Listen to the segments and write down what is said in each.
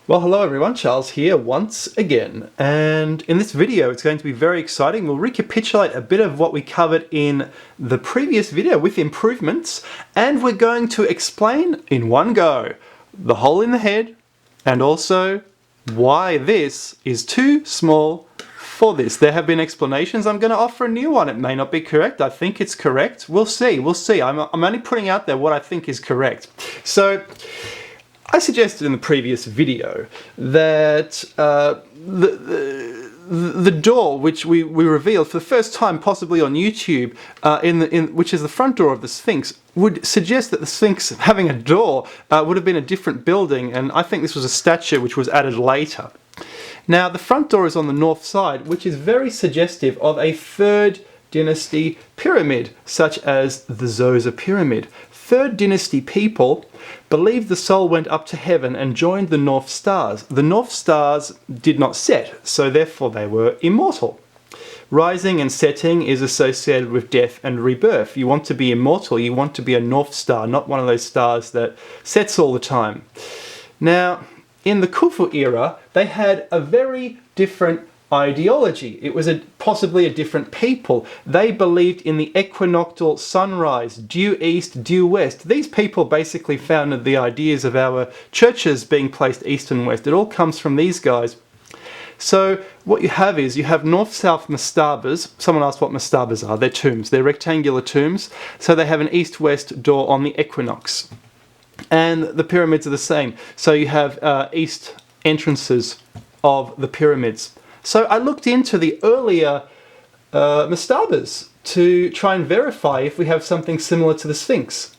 Well, hello everyone, Charles here once again, and in this video it's going to be very exciting. We'll recapitulate a bit of what we covered in the previous video with improvements, and we're going to explain in one go the hole in the head and also why this is too small for this. There have been explanations. I'm going to offer a new one. It may not be correct. I think it's correct. We'll see. I'm only putting out there what I think is correct. So I suggested in the previous video that the door, which we revealed for the first time possibly on YouTube, which is the front door of the Sphinx, would suggest that the Sphinx having a door would have been a different building, and I think this was a statue which was added later. Now the front door is on the north side, which is very suggestive of a 3rd dynasty pyramid, such as the Zoser pyramid. 3rd dynasty people believed the soul went up to heaven and joined the North Stars. The North Stars did not set, so therefore they were immortal. Rising and setting is associated with death and rebirth. You want to be immortal, you want to be a North Star, not one of those stars that sets all the time. Now, in the Khufu era, they had a very different ideology. It was possibly a different people. They believed in the equinoctial sunrise, due east, due west. These people basically founded the ideas of our churches being placed east and west. It all comes from these guys. So what you have is, you have north-south mastabas. Someone asked what mastabas are. They're tombs. They're rectangular tombs. So they have an east-west door on the equinox. And the pyramids are the same. So you have east entrances of the pyramids. So I looked into the earlier mastabas to try and verify if we have something similar to the Sphinx.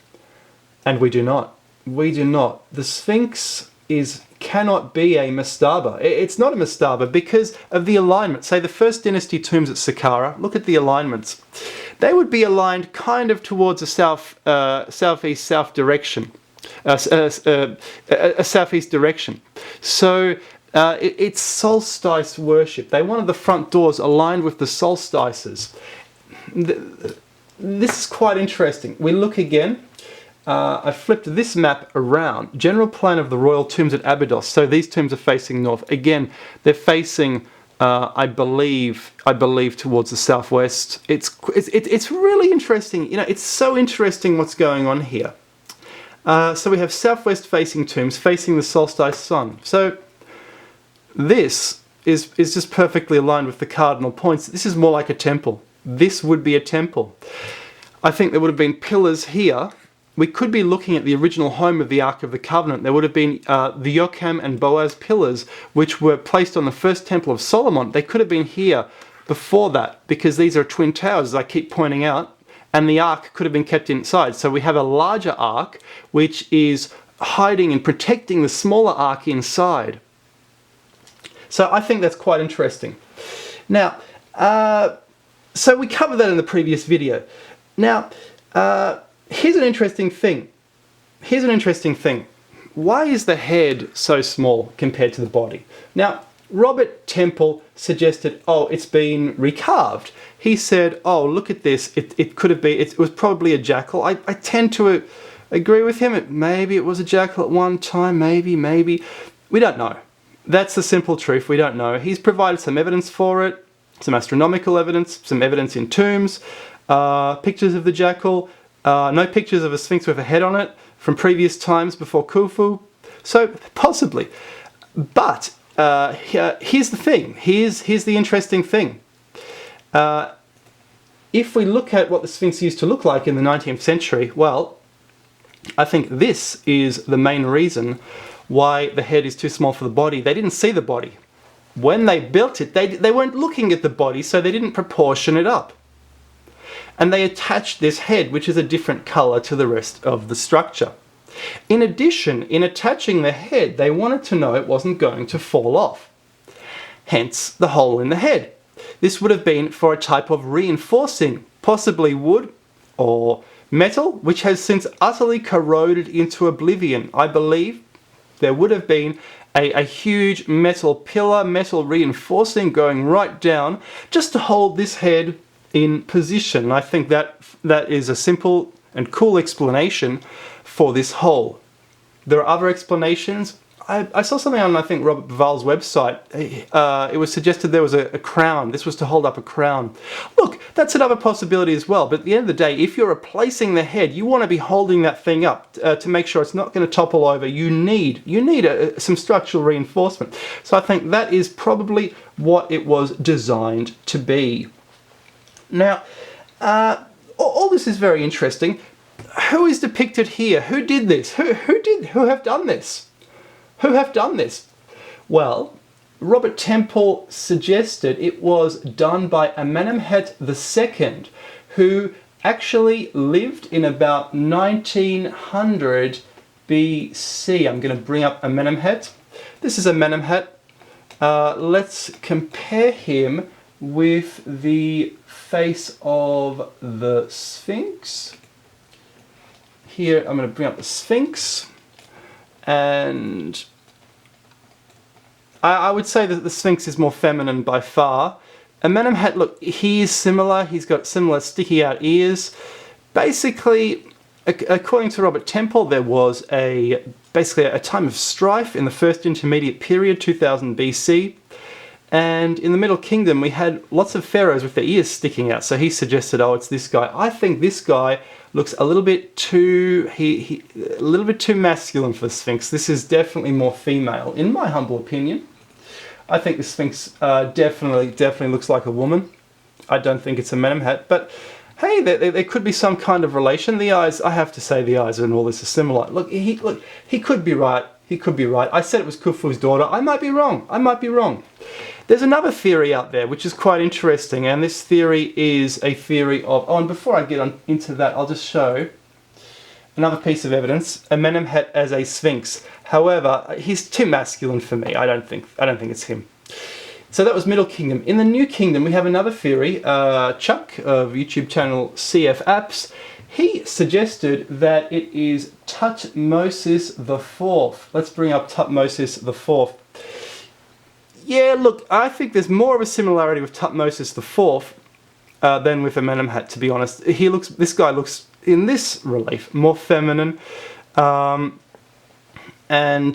And we do not. We do not. The Sphinx cannot be a mastaba. It's not a mastaba because of the alignment. Say the 1st dynasty tombs at Saqqara, look at the alignments. They would be aligned kind of towards a southeast-south direction. A southeast direction. So it's solstice worship. They wanted the front doors aligned with the solstices. This is quite interesting. We look again. I flipped this map around. General plan of the royal tombs at Abydos. So these tombs are facing north. Again, they're facing, I believe towards the southwest. It's really interesting. You know, it's so interesting what's going on here. So we have southwest facing tombs facing the solstice sun. So this is just perfectly aligned with the cardinal points. This is more like a temple. This would be a temple. I think there would have been pillars here. We could be looking at the original home of the Ark of the Covenant. There would have been the Jocham and Boaz pillars, which were placed on the first temple of Solomon. They could have been here before that, because these are twin towers, as I keep pointing out, and the Ark could have been kept inside. So we have a larger Ark, which is hiding and protecting the smaller Ark inside. So I think that's quite interesting. Now, so we covered that in the previous video. Now, here's an interesting thing. Why is the head so small compared to the body? Now, Robert Temple suggested, oh, it's been recarved. He said, oh, look at this. It was probably a jackal. I tend to agree with him. Maybe it was a jackal at one time. Maybe. We don't know. That's the simple truth. We don't know. He's provided some evidence for it, some astronomical evidence, some evidence in tombs, pictures of the jackal, no pictures of a sphinx with a head on it from previous times before Khufu. So possibly. But here's the thing. Here's the interesting thing. If we look at what the Sphinx used to look like in the 19th century, well, I think this is the main reason why the head is too small for the body. They didn't see the body. When they built it, they weren't looking at the body, so they didn't proportion it up. And they attached this head, which is a different color to the rest of the structure. In addition, in attaching the head, they wanted to know it wasn't going to fall off. Hence, the hole in the head. This would have been for a type of reinforcing, possibly wood or metal, which has since utterly corroded into oblivion. I believe there would have been a huge metal pillar, metal reinforcing going right down just to hold this head in position. I think that is a simple and cool explanation for this hole. There are other explanations. I saw something on, I think, Robert Bval's website. It was suggested there was a crown. This was to hold up a crown. Look, that's another possibility as well. But at the end of the day, if you're replacing the head, you want to be holding that thing up to make sure it's not going to topple over. You need some structural reinforcement. So I think that is probably what it was designed to be. Now, all this is very interesting. Who is depicted here? Who did this? Who have done this? Who have done this? Well, Robert Temple suggested it was done by Amenemhet II, who actually lived in about 1900 BC. I'm going to bring up Amenemhet. This is Amenemhet. Let's compare him with the face of the Sphinx. Here I'm going to bring up the Sphinx, and I would say that the Sphinx is more feminine by far. Amenemhet, look, he is similar. He's got similar sticky out ears. Basically, according to Robert Temple, there was basically a time of strife in the First Intermediate Period, 2000 BC. And in the Middle Kingdom, we had lots of pharaohs with their ears sticking out. So he suggested, oh, it's this guy. I think this guy looks a little bit too a little bit too masculine for the Sphinx. This is definitely more female, in my humble opinion. I think the Sphinx definitely looks like a woman. I don't think it's Amenemhet, but hey, there could be some kind of relation. The eyes, I have to say, the eyes and all this are similar. Look, he could be right. He could be right. I said it was Khufu's daughter. I might be wrong. I might be wrong. There's another theory out there which is quite interesting, and this theory is a theory of... Oh, and before I get into that, I'll just show another piece of evidence. Amenemhet as a Sphinx. However, he's too masculine for me. I don't think it's him. So that was Middle Kingdom. In the New Kingdom, we have another theory. Chuck of YouTube channel Cfapps, he suggested that it is Thutmosis IV. Let's bring up Thutmosis IV. Yeah, look, I think there's more of a similarity with Thutmosis IV than with Amenemhet, to be honest. This guy looks, in this relief, more feminine. And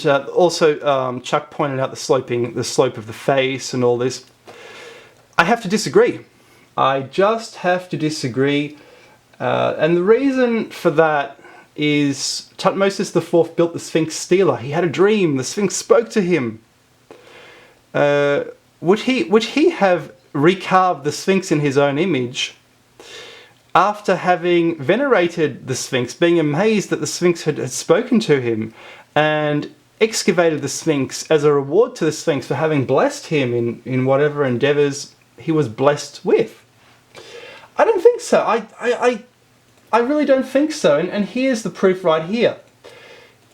also, Chuck pointed out the slope of the face and all this. I have to disagree. I just have to disagree. And the reason for that is Thutmosis IV built the Sphinx Stela. He had a dream. The Sphinx spoke to him. Would he have recarved the Sphinx in his own image after having venerated the Sphinx, being amazed that the Sphinx had spoken to him, and excavated the Sphinx as a reward to the Sphinx for having blessed him in whatever endeavors he was blessed with? I don't think so. I really don't think so. And here's the proof right here.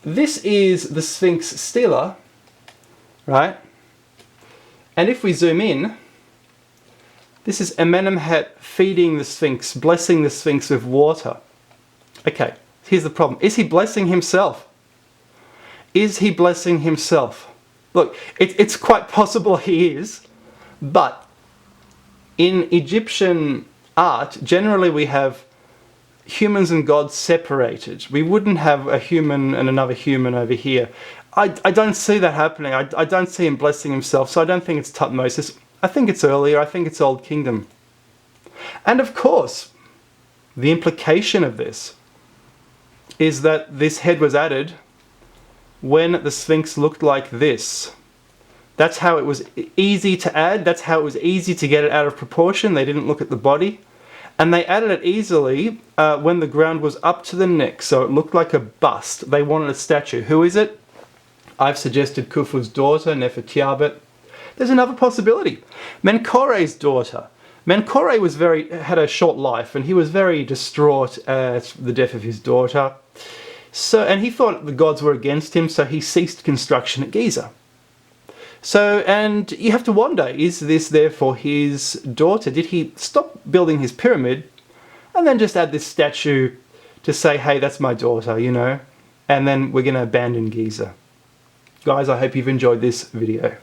This is the Sphinx Stela, right? And if we zoom in, this is Amenemhet feeding the Sphinx, blessing the Sphinx with water. Okay, here's the problem. Is he blessing himself? Is he blessing himself? Look, it's quite possible he is, but in Egyptian art, generally we have humans and gods separated. We wouldn't have a human and another human over here. I don't see that happening. I don't see him blessing himself, so I don't think it's Thutmosis. I think it's earlier. I think it's Old Kingdom. And of course, the implication of this is that this head was added when the Sphinx looked like this. That's how it was easy to add. That's how it was easy to get it out of proportion. They didn't look at the body. And they added it easily when the ground was up to the neck, so it looked like a bust. They wanted a statue. Who is it? I've suggested Khufu's daughter, Nefertiti. There's another possibility. Menkaure's daughter. Menkaure had a short life, and he was very distraught at the death of his daughter. And he thought the gods were against him, so he ceased construction at Giza. And you have to wonder, is this therefore his daughter? Did he stop building his pyramid and then just add this statue to say, hey, that's my daughter, you know? And then we're going to abandon Giza. Guys, I hope you've enjoyed this video.